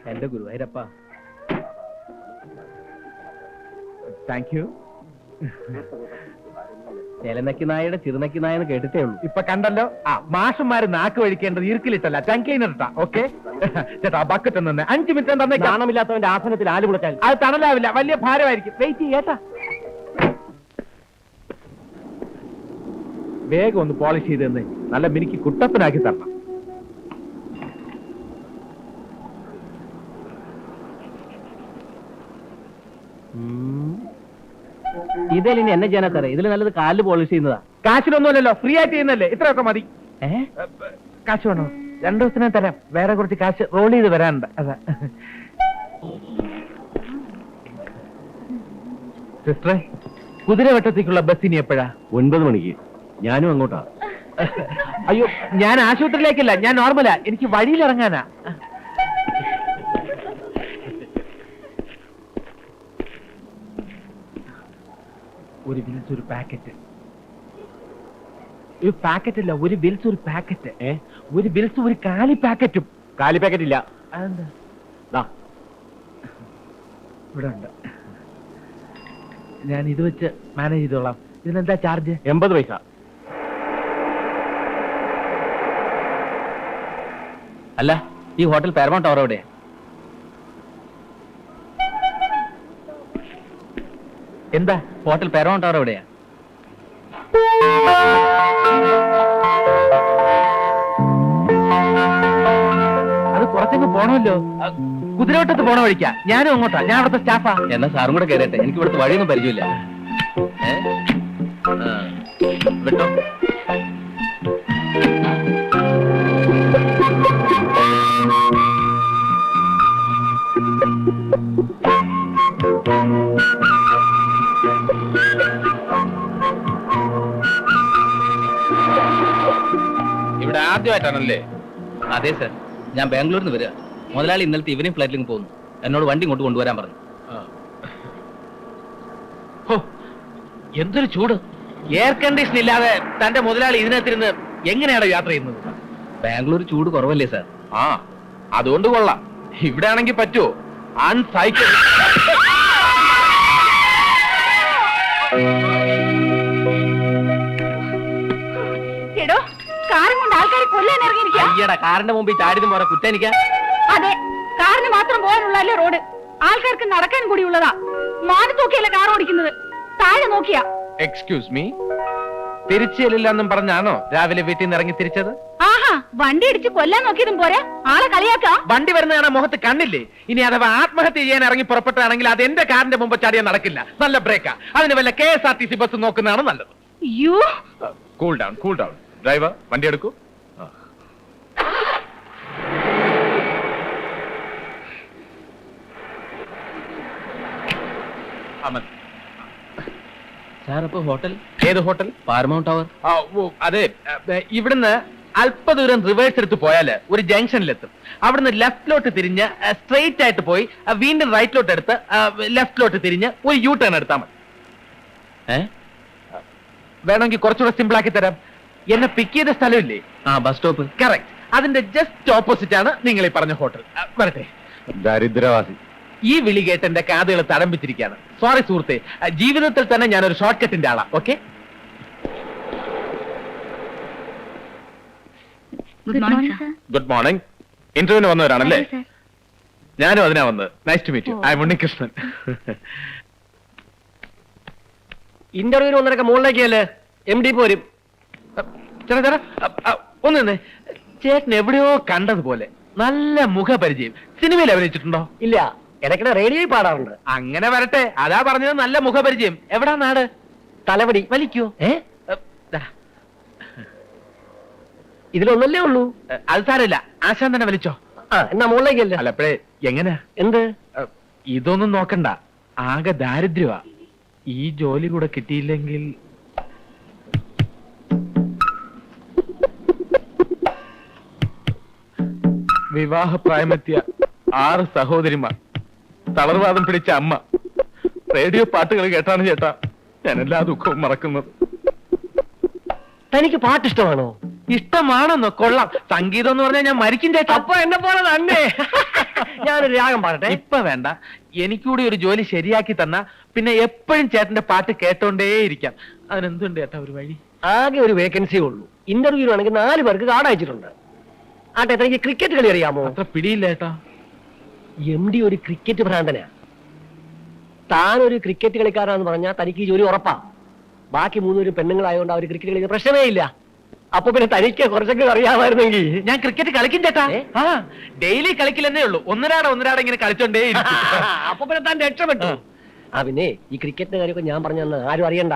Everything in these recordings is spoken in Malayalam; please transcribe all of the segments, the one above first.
എന്റെ ഗുരുവായൂരപ്പ. Thank you. ചേലനക്കി നായയുടെ ചിറുനക്കി നായെന്ന് കേട്ടിട്ടേ ഉള്ളൂ. ഇപ്പൊ കണ്ടല്ലോ. മാഷന്മാര് നാക്ക് വഴിക്കേണ്ടത് ഇരുക്കിലിട്ടല്ല, ടങ് ക്ലീനർ ഇട്ടാ. ഓക്കെ ചേട്ടാ, ബക്കറ്റ് നിന്ന് 5 മിനിറ്റ് തന്നെ. നാണമില്ലാത്തവന്റെ ആസനത്തിൽ ആല് കുളച്ചാൽ അത് തണലാവില്ല, വലിയ ഭാരമായിരിക്കും. വെയിറ്റ് ചെയ്യേട്ടാ. വേഗം ഒന്ന് പോളിഷ് ചെയ്ത് തന്നെ നല്ല മിനിക്ക് കുട്ടപ്പനാക്കി തരണം. ഇതിൽ എന്നെ ചെയ്യാനാ സാറേ? ഇതിൽ നല്ലത് കാല് പോളിഷ് ചെയ്യുന്നതാ. കാശിനൊന്നുമല്ലല്ലോ, ഫ്രീ ആയിട്ട് ചെയ്യുന്നല്ലേ. ഇത്രയൊക്കെ മതി. കാശ് വേണോ? 2 ദിവസത്തിനെ തരാം. വേറെ കുറച്ച് കാശ് റോൾ ചെയ്ത് വരാനുണ്ട്. അതാ സിസ്റ്ററെ, കുതിരവട്ടത്തേക്കുള്ള ബസ്സിന് എപ്പോഴാ? 9 മണിക്ക്. ഞാനും അങ്ങോട്ടാ. അയ്യോ, ഞാൻ ആശുപത്രിയിലേക്കല്ല, ഞാൻ നോർമലാ. എനിക്ക് വഴിയിലിറങ്ങാനാ. ഒരു വിൽസ് ഒരു പാക്കറ്റ്. ഒരു പാക്കറ്റ് അല്ല, ഒരു വിൽസ് ഒരു പാക്കറ്റ്. ഒരു വിൽസ് ഒരു കാലി പാക്കറ്റും. കാലി പാക്കറ്റ് ഇല്ല. അതെന്താ? ഇവിടെ ഉണ്ട്. ഞാൻ ഇത് വെച്ച് മാനേജ് ചെയ്തോളാം. ഇതിനെന്താ ചാർജ്? 80 പൈസ. അല്ല, ഈ ഹോട്ടൽ പാരമൗണ്ട് ടവർ എവിടെയാ? എന്താ ഹോട്ടൽ പാരമൗണ്ട് ടവർ എവിടെയാ? അത് കുറച്ചങ്ങ് പോണമല്ലോ. കുതിരവട്ടത്ത് പോണ വഴിക്കാ. ഞാനും അങ്ങോട്ടാ. ഞാൻ അവിടുത്തെ സ്റ്റാഫാ. എന്നാ സാറും കൂടെ കയറട്ടെ. എനിക്ക് ഇവിടുത്തെ വഴിയൊന്നും പരിചയമില്ല. വിട്ടോ. ഇവിടെ ആദ്യമായിട്ടാണല്ലേ? അതെ സർ, ഞാൻ ബാംഗ്ലൂരിൽ നിന്ന് വരിക. മുതലാളി ഇന്നലത്തെ ഈവനിങ് ഫ്ലൈറ്റിലേക്ക് പോകുന്നു. എന്നോട് വണ്ടി ഇങ്ങോട്ട് കൊണ്ടുവരാൻ പറഞ്ഞു. എന്തൊരു ചൂട്! എയർ കണ്ടീഷൻ ഇല്ലാതെ തന്റെ മുതലാളി ഇതിനകത്തിരുന്ന് എങ്ങനെയാണ് യാത്ര ചെയ്യുന്നത്? ബാംഗ്ലൂർ ചൂട് കുറവല്ലേ സാർ? അതുകൊണ്ട് കൊള്ളാം. ഇവിടെ ആണെങ്കിൽ പറ്റുമോ? അൺസൈക്കിൾ. അയ്യടാ, കാറിന്റെ മുമ്പിൽ ചാടിയത് പോരാ, കുറ്റാനിക്ക. അതെ, കാറിന് മാത്രം പോകാനുള്ളല്ലേ റോഡ്. ആൾക്കാർക്ക് നടക്കാൻ കൂടിയുള്ളതാ. മാറി നോക്കിയല്ല കാർ ഓടിക്കുന്നത്, താഴെ നോക്കിയാ. എക്സ്ക്യൂസ് മീ, തിരിച്ചില്ലെന്നും പറഞ്ഞാണോ രാവിലെ വീട്ടിൽ നിന്ന് ഇറങ്ങി തിരിച്ചത്? ആഹാ, വണ്ടി ഇടിച്ച് കൊല്ലാൻ നോക്കിയതും പോരെ, ആളെ കളിയാക്കാ. വണ്ടി വരുന്നതാണ് മുഖത്ത് കണ്ണില്ലേ? ഇനി അഥവാ ആത്മഹത്യ ചെയ്യാൻ ഇറങ്ങി പുറപ്പെട്ടാണെങ്കിൽ അത് എന്റെ കാറിന്റെ മുമ്പ് ചാടിയാൽ നടക്കില്ല. നല്ല ബ്രേക്കാ. അതിന് വല്ല KSRTC ബസ് നോക്കുന്നതാണ് നല്ലത്. Cool down, cool down. Driver, വണ്ടി എടുക്കൂ. സാർ, അപ്പൊ ഹോട്ടൽ ഏത് ഹോട്ടൽ? Paramount tower. അതെ, ഇവിടുന്ന് അല്പദൂരം റിവേഴ്സ് എടുത്ത് പോയാല് ഒരു ജംഗ്ഷനിലെത്തും. അവിടുന്ന് ലെഫ്റ്റിലോട്ട് തിരിഞ്ഞ് സ്ട്രെയിറ്റ് ആയിട്ട് പോയി വീണ്ടും റൈറ്റിലോട്ട് എടുത്ത് ലെഫ്റ്റിലോട്ട് തിരിഞ്ഞ് ഒരു യു ടേൺ എടുത്താൽ മതി. വേണമെങ്കിൽ കുറച്ചുകൂടെ സിമ്പിൾ ആക്കി തരാം. എന്നെ പിക്ക് ചെയ്ത സ്ഥലമില്ലേ? Bus stop. കറക്റ്റ്. അതിന്റെ ജസ്റ്റ് ഓപ്പോസിറ്റ് ആണ് നിങ്ങൾ ഈ പറഞ്ഞ ഹോട്ടൽ. വരട്ടെ. ദരിദ്രവാസി. ഈ വിളി കേട്ട് എന്റെ കാതുകൾ തടംപിച്ചിരിക്കുകയാണ്. സോറി സുഹൃത്തെ, ജീവിതത്തിൽ തന്നെ ഞാനൊരു ഷോർട്ട് കട്ടിന്റെ ആളാ. ഓക്കെ. Good morning. ഇന്റർവ്യൂവിന് വന്നവരാണല്ലേ? ഞാനും അതിനാ വന്നത്. Nice to meet you. I am Unnikrishnan. ഇന്റർവ്യൂവിന് വന്നവരൊക്കെ മുകളിലേക്കല്ലേ? MD പോരും. ചേട്ടാ, ഒന്ന് തന്നെ. ചേട്ടൻ എവിടെയോ കണ്ടതുപോലെ നല്ല മുഖപരിചയം. സിനിമയിൽ അഭിനയിച്ചിട്ടുണ്ടോ? ഇല്ല, ഇടയ്ക്കിടെ റേഡിയോയിൽ പാടാറുണ്ട്. അങ്ങനെ വരട്ടെ, അതാ പറഞ്ഞത് നല്ല മുഖപരിചയം. എവിടാ നാട്? തലവടി. വലിക്കോ? ഇതിലൊന്നല്ലേ ഉള്ളൂ. അത് സാരമില്ല, ആശാൻ തന്നെ വലിച്ചോ. എന്നാ മുകളിലേക്കല്ലേ? അല്ല, അപ്പഴേ എങ്ങനെയാ? എന്ത്? ഇതൊന്നും നോക്കണ്ട, ആകെ ദാരിദ്ര്യമാ. ഈ ജോലി കൂടെ കിട്ടിയില്ലെങ്കിൽ വിവാഹപ്രായമെത്തിയ 6 സഹോദരിമാർ, തളർവാദം പിടിച്ച അമ്മ. റേഡിയോ പാട്ടുകൾ കേട്ടാണ് ചേട്ടാ ഞാൻ എല്ലാ ദുഃഖവും മറക്കുന്നത്. തനിക്ക് പാട്ടിഷ്ടമാണോ? ഇഷ്ടമാണെന്നോ? കൊള്ളാം. സംഗീതം എന്ന് പറഞ്ഞാൽ ഞാൻ മരിക്കും ചേട്ടാ. അപ്പൊ എന്നെ പോലെ തന്നെ. ഞാൻ ഞാനൊരു രാഗം പാടട്ടെ. ഇപ്പൊ വേണ്ട, എനിക്കൂടി ഒരു ജോലി ശരിയാക്കി തന്ന പിന്നെ എപ്പോഴും ചേട്ടന്റെ പാട്ട് കേട്ടോണ്ടേയിരിക്കാം. അതിനെന്തുണ്ട് ചേട്ടാ ഒരു വഴി? ആകെ ഒരു വേക്കൻസി ഉള്ളൂ. ഇന്റർവ്യൂവാണെങ്കിൽ 4 പേർക്ക് കാർഡ് അയച്ചിട്ടുണ്ട്. ആട്ടെ, തനിക്ക് ക്രിക്കറ്റ് കളി അറിയാമോ? അത്ര പിടിയില്ല ചേട്ടാ. MD ഒരു ക്രിക്കറ്റ് ഭ്രാന്തനാ. താനൊരു ക്രിക്കറ്റ് കളിക്കാരാന്ന് പറഞ്ഞാൽ തനിക്ക് ഈ ജോലി ഉറപ്പാ. ബാക്കി 3 പേരും പെണ്ണുങ്ങളായതുകൊണ്ട് അവർ ക്രിക്കറ്റ് കളിക്കുന്ന പ്രശ്നമേ ഇല്ല. അപ്പൊ പിന്നെ തനിക്ക് കുറച്ചൊക്കെ അറിയാമായിരുന്നെങ്കിൽ. ഞാൻ ക്രിക്കറ്റ് കളിക്കും ചേട്ടാ. ആ ഡെയിലി കളിക്കില്ലെന്നേ ഉള്ളൂ. ഒന്നരാടെ ഇങ്ങനെ കളിച്ചോണ്ടേ അപ്പൊ പിന്നെ താൻ രക്ഷപ്പെട്ടു. പിന്നെ ഈ ക്രിക്കറ്റിന്റെ കാര്യമൊക്കെ ഞാൻ പറഞ്ഞു തന്നെ ആരും അറിയണ്ട.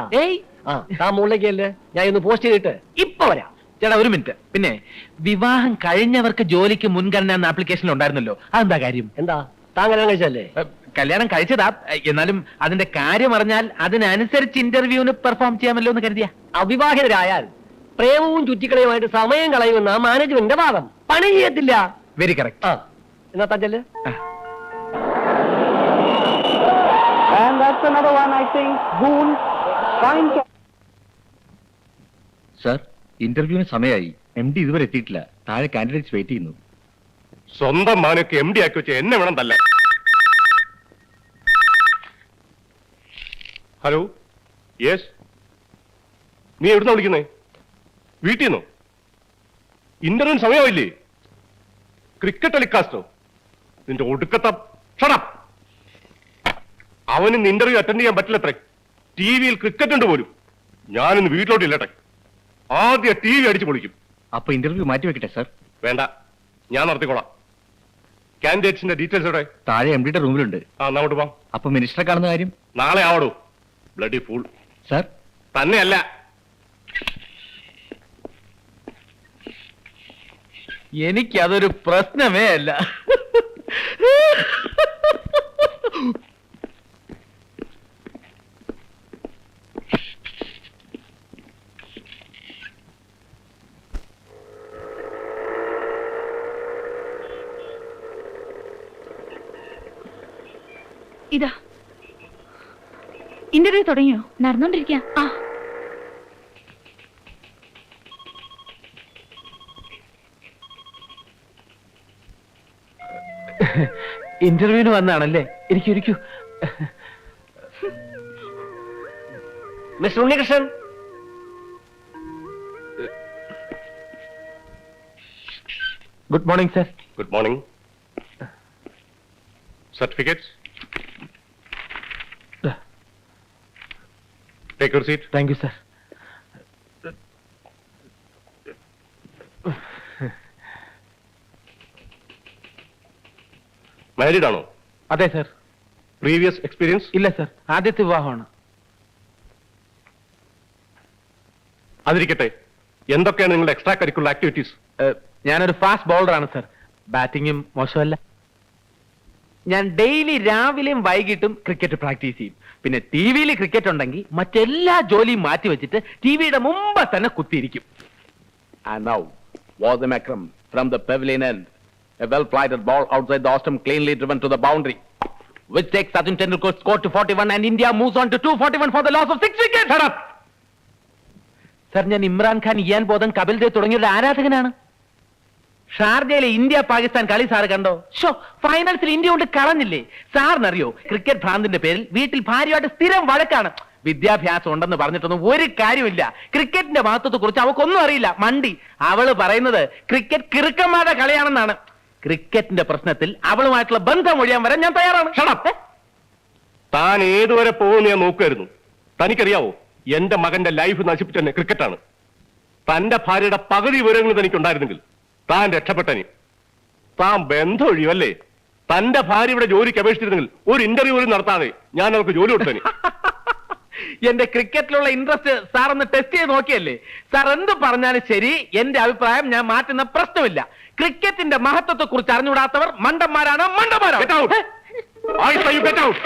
താൻ മുകളിലേക്കല്ലേ, ഞാൻ ഇന്ന് പോസ്റ്റ് ചെയ്തിട്ട് ഇപ്പൊ വരാം. ചേട്ടാ ഒരു മിനിറ്റ്. പിന്നെ വിവാഹം കഴിഞ്ഞവർക്ക് ജോലിക്ക് മുൻഗണന എന്ന ആപ്ലിക്കേഷനിൽ ഉണ്ടായിരുന്നല്ലോ, അതെന്താ കാര്യം? എന്താ താൻ കല്യാണം കഴിച്ചല്ലേ? കല്യാണം കഴിച്ചതാ, എന്നാലും അതിന്റെ കാര്യം അറിഞ്ഞാൽ അതിനനുസരിച്ച് ഇന്റർവ്യൂവിന് പെർഫോം ചെയ്യാമല്ലോ എന്ന് കരുതിയ. അവിവാഹിതരായാൽ പ്രേമവും ചുറ്റിക്കളയുമായിട്ട് സമയം കളയുമെന്ന മാനേജ്മെന്റിന്റെ വാദം. പണി ചെയ്യത്തില്ല. Very correct. എന്നാ തഞ്ചല്. സർ, ഇന്റർവ്യൂവിന് സമയമായി. MD ഇതുവരെ എത്തിയിട്ടില്ല. താഴെ കാൻഡിഡേറ്റ്സ് വെയിറ്റ് ചെയ്യുന്നു. സ്വന്തം മാനൊക്കെ MD ആക്കി വെച്ച് എന്നെ വേണം തല്ല. Hello, yes. നീ എവിടുന്ന വിളിക്കുന്നേ? വീട്ടിൽ നിന്നോ? ഇന്റർവ്യൂവിന് സമയമായില്ലേ? ക്രിക്കറ്റ് ടെലികാസ്റ്റോ? നിന്റെ ഒടുക്കത്ത ഷടപ്പ്. അവന് ഇന്റർവ്യൂ അറ്റൻഡ് ചെയ്യാൻ പറ്റില്ലത്രേ. TV ക്രിക്കറ്റ് ഉണ്ട് പോലും. ഞാനിന്ന് വീട്ടിലോട്ട് ഇല്ലട്ടെ. ആദ്യം TV അടിച്ചു പൊളിക്കും. അപ്പൊ ഇന്റർവ്യൂ മാറ്റി വെക്കട്ടെ സർ? വേണ്ട, ഞാൻ നടത്തിക്കോളാം. കാൻഡിഡേറ്റ്സിന്റെ ഡീറ്റെയിൽസ് എവിടെ? താഴെ MD റൂമിലുണ്ട്. അങ്ങോട്ട് പോവാം. അപ്പൊ മിനിസ്റ്ററെ കാണുന്ന കാര്യം? നാളെ ആവടൂ. Bloody fool. സർ, തന്നെയല്ല. എനിക്കതൊരു പ്രശ്നമേ അല്ല. ഇതാ ഇന്റർവ്യൂ തുടങ്ങിയോ? നടന്നോണ്ടിരിക്കാം. ഇന്റർവ്യൂവിന് വന്നാണല്ലേ? ഇരിക്കൂ. Mister Unnikrishnan. Good morning sir. Good morning. Certificates. Take your seat. Thank you sir. Married ആണോ? അതെ സർ. Previous experience? ഇല്ല സർ, ആദ്യത്തെ വിവാഹമാണ്. അതിരിക്കട്ടെ, എന്തൊക്കെയാണ് നിങ്ങളുടെ എക്സ്ട്രാ കരിക്കുലർ ആക്ടിവിറ്റീസ്? ഞാനൊരു ഫാസ്റ്റ് ബൗളറാണ് സർ. ബാറ്റിങ്ങും മോശമല്ല. ഞാൻ ഡെയിലി രാവിലെയും വൈകിട്ടും ക്രിക്കറ്റ് പ്രാക്ടീസ് ചെയ്യും. പിന്നെ TV-യിൽ ക്രിക്കറ്റ് ഉണ്ടെങ്കിൽ മറ്റെല്ലാ ജോലിയും മാറ്റി വെച്ചിട്ട് TV-യുടെ മുമ്പ് തന്നെ കുത്തിയിരിക്കും. And now, Wasim Akram from the pavilion end. A well-flighted ball outside the Ostrom cleanly driven to the boundary, which takes Sachin Tendulkar's score to 41 and India moves on to 241 for the loss of 6 wickets. Shut up! Sir, ഞാൻ ഇമ്രാൻഖാൻ, ഇയാൻ ബോധൻ, കപിൽ ദേവ് തുടങ്ങിയൊരു ആരാധകനാണ്. ഷാർജയിലെ ഇന്ത്യ പാകിസ്ഥാൻ കളി സാറ് കണ്ടോ? ഷോ, ഫൈനൽസിൽ ഇന്ത്യ കൊണ്ട് കളഞ്ഞില്ലേ? സാറിനറിയോ, ക്രിക്കറ്റ് ഭ്രാന്തിന്റെ പേരിൽ വീട്ടിൽ ഭാര്യയായിട്ട് സ്ഥിരം വഴക്കാണ്. വിദ്യാഭ്യാസം ഉണ്ടെന്ന് പറഞ്ഞിട്ടൊന്നും ഒരു കാര്യമില്ല. ക്രിക്കറ്റിന്റെ മഹത്വത്തെ കുറിച്ച് അവക്കൊന്നും അറിയില്ല. മണ്ടി. അവള് പറയുന്നത് ക്രിക്കറ്റ് കിറുക്കന്മാരുടെ കളിയാണെന്നാണ്. ക്രിക്കറ്റിന്റെ പ്രശ്നത്തിൽ അവളുമായിട്ടുള്ള ബന്ധം ഒഴിയാൻ വരാൻ ഞാൻ തയ്യാറാണ്. ഷടപ്പ്. താൻ ഏതുവരെ പോകുമെന്ന് ഞാൻ നോക്കുമായിരുന്നു. തനിക്കറിയാവോ, എന്റെ മകന്റെ ലൈഫ് നശിപ്പിച്ചെന്നെ ക്രിക്കറ്റാണ്. തന്റെ ഭാര്യയുടെ പകുതി വിവരങ്ങൾ തനിക്കുണ്ടായിരുന്നെങ്കിൽ താൻ രക്ഷപ്പെട്ടനി. താൻ ബന്ധം ഒഴിയുമല്ലേ? തന്റെ ഭാര്യ ഇവിടെ ജോലിക്ക് അപേക്ഷിച്ചിരുന്നെങ്കിൽ ഒരു ഇന്റർവ്യൂ പോലും നടത്താതെ ഞാൻ അവർക്ക് ജോലി കൊടുത്തനി. എന്റെ ക്രിക്കറ്റിലുള്ള ഇൻട്രസ്റ്റ് സാർ ഒന്ന് ടെസ്റ്റ് ചെയ്ത് നോക്കിയല്ലേ? സാർ എന്ത് പറഞ്ഞാലും ശരി, എന്റെ അഭിപ്രായം ഞാൻ മാറ്റുന്ന പ്രശ്നമില്ല. ക്രിക്കറ്റിന്റെ മഹത്വത്തെ കുറിച്ച് അറിഞ്ഞുകൂടാത്തവർ മണ്ടന്മാരാണ്. Get out. I say you get out.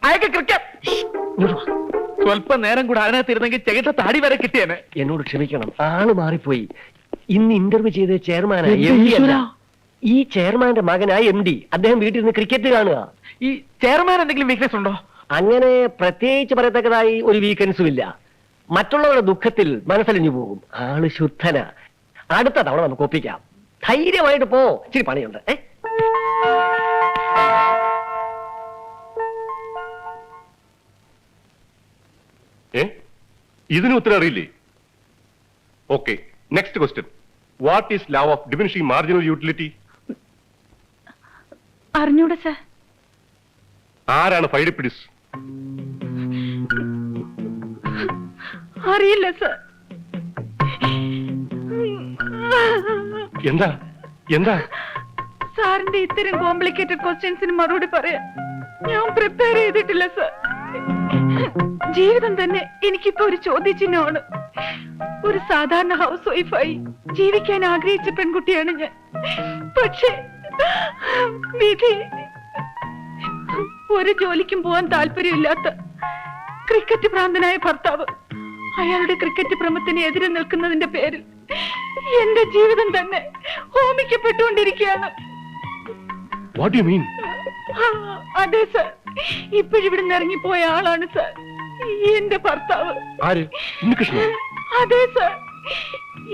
അയക്ക് ക്രിക്കറ്റ്. സ്വല്പം നേരം കൂടെ അതിനകത്തിരുന്നെങ്കിൽ ചെകിട്ട താടി വരെ കിട്ടിയേനെ. എന്നോട് ക്ഷമിക്കണം, ആള് മാറിപ്പോയി. ഇന്ന് ഇന്റർവ്യൂ ചെയ്ത ചെയർമാനായി MD അല്ല. ഈ ചെയർമാന്റെ മകനായി MD. അദ്ദേഹം വീട്ടിൽ നിന്ന് ക്രിക്കറ്റ് കാണുക. ഈ ചെയർമാൻ എന്തെങ്കിലും വീക്ക്നെസ് ഉണ്ടോ? അങ്ങനെ പ്രത്യേകിച്ച് പറയത്തക്കതായി ഒരു വീക്കൻസും ഇല്ല. മറ്റുള്ളവരുടെ ദുഃഖത്തിൽ മനസ്സലിഞ്ഞു പോകും. ആള് ശുദ്ധന. അടുത്ത തവണ നമുക്ക് ഒപ്പിക്കാം. ധൈര്യമായിട്ട് പോ. ഇച്ചിരി പണിയുണ്ട്. ഇതിന് ഉത്തരം അറിയില്ലേ? Okay, next question. What is law of diminishing marginal utility? അറിഞ്ഞൂടെ സർ. ആരാണ് ഫൈഡിപ്പിഡിസ്? അറിയില്ല സർ. എന്താ എന്താ സാറിന്റെ ഇത്തരം കോംപ്ലിക്കേറ്റഡ് ക്വസ്റ്റ്യൻസിന് മറുപടി പറയാൻ ഞാൻ പ്രിപ്പയർ ചെയ്തിട്ടില്ല സർ. ജീവിതം തന്നെ എനിക്കിപ്പോ ഒരു ചോദ്യചിഹ്നമാണ്. ഒരു സാധാരണ ഹൗസ് വൈഫായി ജീവിക്കാൻ ആഗ്രഹിച്ച പെൺകുട്ടിയാണ് ഞാൻ. പക്ഷേ വിധി ഒരു ജോലിക്കും പോവാൻ താല്പര്യമില്ലാത്ത ക്രിക്കറ്റ് ഭ്രാന്തനായ ഭർത്താവ് അയാളുടെ ക്രിക്കറ്റ് ഭ്രമത്തിന് എതിരെ നിൽക്കുന്നതിന്റെ പേരിൽ എന്റെ ജീവിതം തന്നെ ഹോമിക്കപ്പെട്ടുകൊണ്ടിരിക്കുകയാണ്. What you mean? അതെ സർ, ഇപ്പോഴിവിടുന്ന് ഇറങ്ങിപ്പോയ ആളാണ് സർ എന്റെ ഭർത്താവ്. ആര്? ഉണ്ണികൃഷ്ണൻ? അതെ സർ.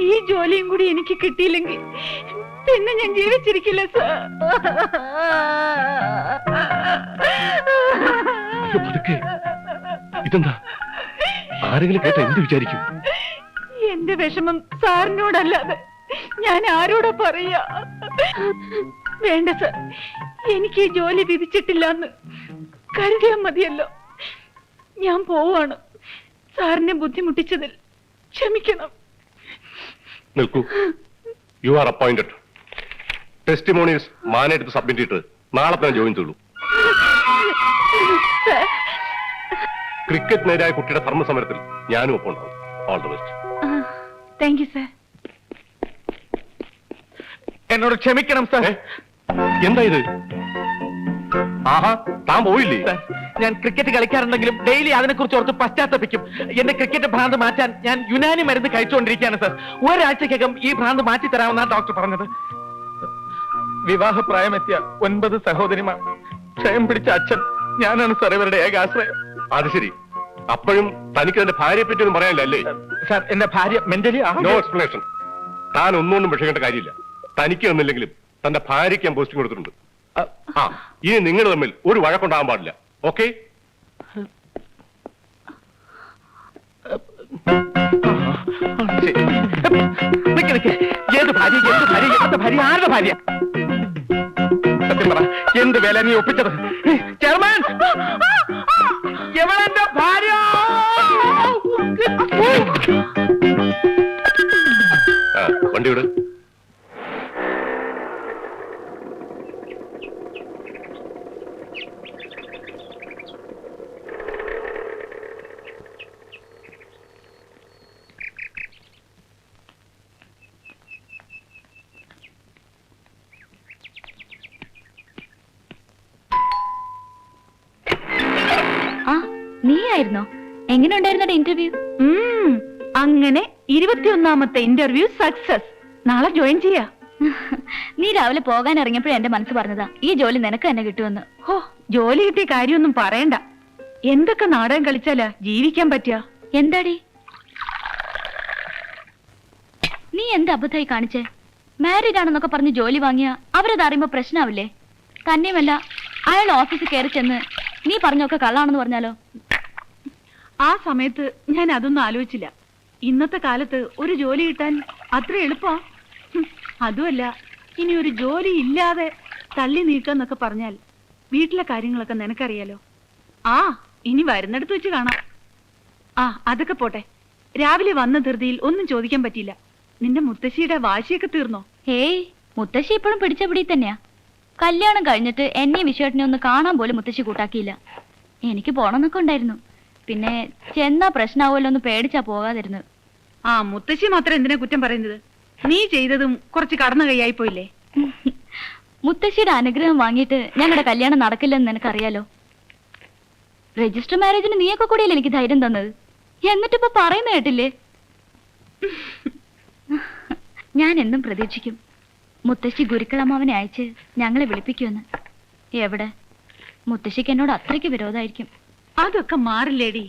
ഈ ജോലിയും കൂടി എനിക്ക് കിട്ടിയില്ലെങ്കിൽ പിന്നെ ഞാൻ ജീവിച്ചിരിക്കില്ല സർ. ഇതെന്താ? ആരെങ്കിലും കേട്ട എന്ത് വിചാരിക്കും? എന്റെ വിഷമം സാറിനോടല്ലാതെ ഞാൻ ആരോടാ പറയാ? വേണ്ട സർ, എനിക്ക് ഈ ജോലി വിധിച്ചിട്ടില്ല എന്ന് കരുതിയാൽ മതിയല്ലോ. ഞാൻ പോവാണ്. സാറിനെ ബുദ്ധിമുട്ടിച്ചതിൽ ക്ഷമിക്കണം. നിൽക്കൂ. You are appointed. ടെസ്റ്റിമോണീസ് മാനെടുത്ത് സബ്മിറ്റ് ചെയ്തിട്ട് നാളെ തന്നെ ജോയിൻ ചെയ്തു. ക്രിക്കറ്റിനെതിരായ കുട്ടിയുടെ ധർമ്മസമരത്തിൽ ഞാനും ഒപ്പം ഉണ്ടാവും. All the best. Thank you sir. എന്നോട് ക്ഷമിക്കണം സർ. എന്താ ഇത്? ആഹാ, താൻ പോയില്ലേ? ഞാൻ ക്രിക്കറ്റ് കളിക്കാറുണ്ടെങ്കിലും ഡെയിലി അതിനെ കുറിച്ച് ഓർത്ത് പശ്ചാത്തപിക്കും. എന്റെ ക്രിക്കറ്റ് ഭ്രാന്ത് മാറ്റാൻ ഞാൻ യുനാനി മരുന്ന് കഴിച്ചുകൊണ്ടിരിക്കുകയാണ് സർ. ഒരാഴ്ചക്കകം ഈ ഭ്രാന്ത് മാറ്റി തരാമെന്നാണ് ഡോക്ടർ പറഞ്ഞത്. വിവാഹപ്രായമെത്തിയ 9 സഹോദരിമാർ, ക്ഷയം പിടിച്ച അച്ഛൻ, ഞാനാണ് സർ ഇവരുടെ ഏകാശ്രയം. അത് ശരി. അപ്പോഴും തനിക്ക് എന്റെ ഭാര്യയെ പറ്റി ഒന്നും പറയാനില്ല അല്ലേ? സർ, എന്റെ ഭാര്യ മെന്റലി നോ എക്സ്പ്ലനേഷൻ. താൻ ഒന്നുകൊണ്ടും വിഷമിക്കേണ്ട കാര്യമില്ല. തനിക്ക് ഒന്നില്ലെങ്കിലും തന്റെ ഭാര്യയ്ക്ക് ഞാൻ പോസ്റ്റിംഗ് കൊടുത്തിട്ടുണ്ട്. ആ, ഇനി നിങ്ങൾ തമ്മിൽ ഒരു വഴക്കുണ്ടാകാൻ പാടില്ല. ഓക്കെ? ഏത് ഭാര്യ? എന്ത് ഭാര്യ? എന്ത് ഭാര്യ? ആരുടെ ഭാര്യ? സത്യം പറ, എന്ത് വേല നീ ഒപ്പിച്ചത്? ചെയർമാൻ, എവളെന്റെ ഭാര്യ? വണ്ടി വിട്. നീ ആയിരുന്നോ? എങ്ങനെ ഉണ്ടായിരുന്ന ഇന്റർവ്യൂ? അങ്ങനെ 21ാമത്തെ ഇന്റർവ്യൂ സക്സസ്. നാളെ ജോയിൻ ചെയ്യാ. നീ രാവിലെ പോകാൻ ഇറങ്ങിയപ്പോഴും എന്റെ മനസ്സ് പറഞ്ഞതാ ഈ ജോലി നിനക്ക് തന്നെ കിട്ടുമെന്ന്. ഓ, ജോലി കിട്ടിയ കാര്യമൊന്നും പറയണ്ട. എന്തൊക്കെ നാടകം കളിച്ചാലാ ജീവിക്കാൻ പറ്റുക? എന്താടി നീ എന്ത് അബദ്ധമായി കാണിച്ചേ? മാരീഡ് ആണെന്നൊക്കെ പറഞ്ഞ് ജോലി വാങ്ങിയ അവരത് അറിയുമ്പോ പ്രശ്നമാവില്ലേ? തന്നെയുമല്ല, അയാൾ ഓഫീസിൽ കയറി ചെന്ന് നീ പറഞ്ഞൊക്കെ കള്ളാണെന്ന് പറഞ്ഞാലോ? ആ സമയത്ത് ഞാൻ അതൊന്നും ആലോചിച്ചില്ല. ഇന്നത്തെ കാലത്ത് ഒരു ജോലി കിട്ടാൻ അത്ര എളുപ്പാ. അതുമല്ല, ഇനി ഒരു ജോലി ഇല്ലാതെ തള്ളി നീക്കാന്നൊക്കെ പറഞ്ഞാൽ വീട്ടിലെ കാര്യങ്ങളൊക്കെ നിനക്കറിയാലോ. ആ, ഇനി വരുന്നിടത്ത് വെച്ച് കാണാം. ആ, അതൊക്കെ പോട്ടെ. രാവിലെ വന്ന ധൃതിയിൽ ഒന്നും ചോദിക്കാൻ പറ്റിയില്ല. നിന്റെ മുത്തശ്ശിയുടെ വാശിയൊക്കെ തീർന്നോ? ഹേയ്, മുത്തശ്ശി ഇപ്പോഴും പിടിച്ച പിടി തന്നെയാ. കല്യാണം കഴിഞ്ഞിട്ട് എന്നെ വിശ്വേട്ടനെ ഒന്ന് കാണാൻ പോലും മുത്തശ്ശി കൂട്ടാക്കിയില്ല. എനിക്ക് പോണമെന്നൊക്കെ ഉണ്ടായിരുന്നു. പിന്നെ ചെന്നാ പ്രശ്നമാവുമല്ലോ എന്ന് പേടിച്ചാ പോകാതിരുന്നത്. ആ, മുത്തശ്ശി മാത്രം എന്തിനാ കുറ്റം പറയുന്നത്? നീ ചെയ്തതും കുറച്ച് കടന്നു കൈയായി പോയില്ലേ? മുത്തശ്ശിയുടെ അനുഗ്രഹം വാങ്ങിയിട്ട് ഞങ്ങളുടെ കല്യാണം നടക്കില്ലെന്ന് നിനക്കറിയാലോ. രജിസ്റ്റർ മാരേജിന് നീയൊക്കെ കൂടിയല്ലേ എനിക്ക് ധൈര്യം തന്നത്. എന്നിട്ടിപ്പോ പറയുന്ന കേട്ടില്ലേ? ഞാൻ എന്നും പ്രതീക്ഷിക്കും മുത്തശ്ശി ഗുരുക്കളമ്മാവനെ അയച്ച് ഞങ്ങളെ വിളിപ്പിക്കുമെന്ന്. എവിടെ? മുത്തശ്ശിക്ക് എന്നോട് അത്രയ്ക്ക് വിരോധമായിരിക്കും. അതൊക്കെ മാറില്ലേടി.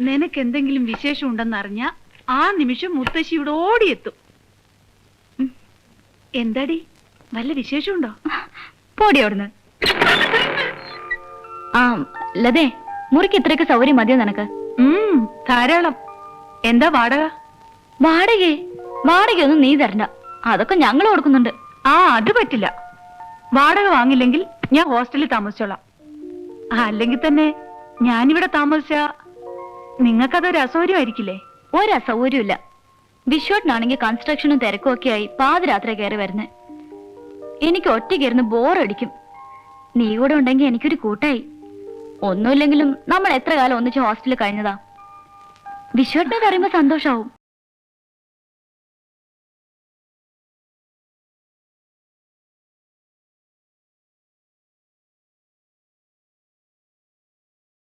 നിനക്ക് എന്തെങ്കിലും വിശേഷം ഉണ്ടെന്നറിഞ്ഞ ആ നിമിഷം മുത്തശ്ശി ഇവിടെ ഓടിയെത്തും. എന്താടി, വല്ല വിശേഷമുണ്ടോ? പോടി അവിടുന്ന്. ആ ലതേ, മുറിക്ക് ഇത്രയൊക്കെ സൗകര്യം മതിയോ നിനക്ക്? ധാരാളം. എന്താ വാടക? വാടകയൊന്നും നീ തരണ്ട, അതൊക്കെ ഞങ്ങൾ കൊടുക്കുന്നുണ്ട്. അത് പറ്റില്ല. വാടക വാങ്ങില്ലെങ്കിൽ ഞാൻ ഹോസ്റ്റലിൽ താമസിച്ചോളാം. അല്ലെങ്കിൽ തന്നെ ഞാനിവിടെ താമസിച്ച നിങ്ങൾക്കതൊരു അസൗകര്യമായിരിക്കില്ലേ? ഒരസൗകര്യമില്ല. വിശ്വട്ടിനാണെങ്കിൽ കൺസ്ട്രക്ഷനും തിരക്കും ഒക്കെ ആയി പാതിരാത്രി കയറി വരുന്നേ. എനിക്ക് ഒറ്റയ്ക്കിരുന്ന് ബോറടിക്കും. നീ കൂടെ ഉണ്ടെങ്കിൽ എനിക്കൊരു കൂട്ടായി. ഒന്നുമില്ലെങ്കിലും നമ്മൾ എത്ര കാലം ഒന്നിച്ച് ഹോസ്റ്റലിൽ കഴിഞ്ഞതാ. വിശ്വട്ടിനെ പറയുമ്പോ സന്തോഷാവും.